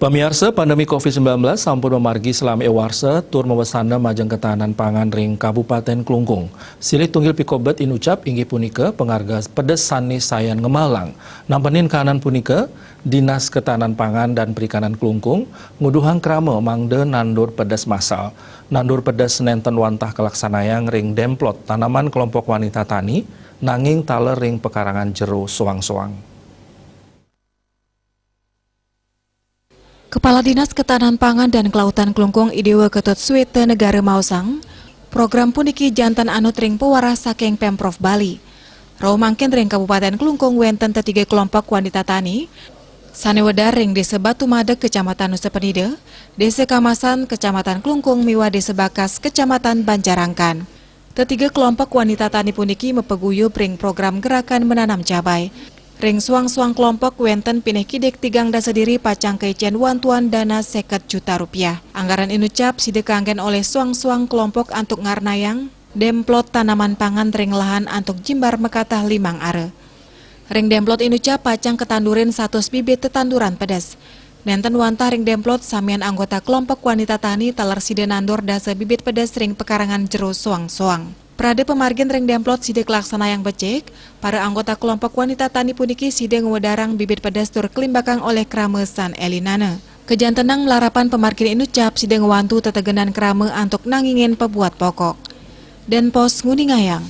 Pemirsa, pandemi COVID-19 sampun memargi selam ewarse tur mewesana majeng ketahanan pangan ring Kabupaten Klungkung. Silih tunggil pikobet inucap inggih punika pengarga pedes sani sayan Ngemalang. Nampenin kahanan punika, Dinas Ketahanan Pangan dan Perikanan Klungkung nguduhang krame mangde nandur pedes massal. Nandur pedes nenten wantah kelaksanayang ring demplot tanaman kelompok wanita tani nanging taler ring pekarangan jero soang-soang. Kepala Dinas Ketahanan Pangan dan Kelautan Klungkung Idewa Ketut Suwete Negara Mausang, program puniki jantan anut ring pewaras saking Pemprov Bali. Rau mangkin ring Kabupaten Klungkung wenten tiga kelompok wanita tani, sanewedar ring Desa Batu Madeg Kecamatan Nusa Penida, Desa Kamasan Kecamatan Klungkung miwa Desa Bakas Kecamatan Banjarangkan. Tiga kelompok wanita tani puniki mepeguyup ring program gerakan menanam cabai. Ring suang-suang kelompok wenten pineh kidek tigang dasa diri pacang keicen wantuan dana 50 juta rupiah. Anggaran inucap sidekanggen oleh suang-suang kelompok antuk ngarnayang, demplot tanaman pangan ring lahan antuk jimbar mekatah limang are. Ring demplot inucap pacang ketandurin 100 bibit tetanduran pedas. Nenten wantah ring demplot samian anggota kelompok wanita tani taler side nandur dasa bibit pedas ring pekarangan jero suang-suang. Prade pemargin ring demplot side laksana yang becek, para anggota kelompok wanita tani puniki side ngewedarang bibit pedas tur kelimbakang oleh krame San Elinana. Kejantenang melarapan pemargin inucap side ngewantu tetegenan krame antuk nangingin pebuat pokok. Dan pos ngudingayang.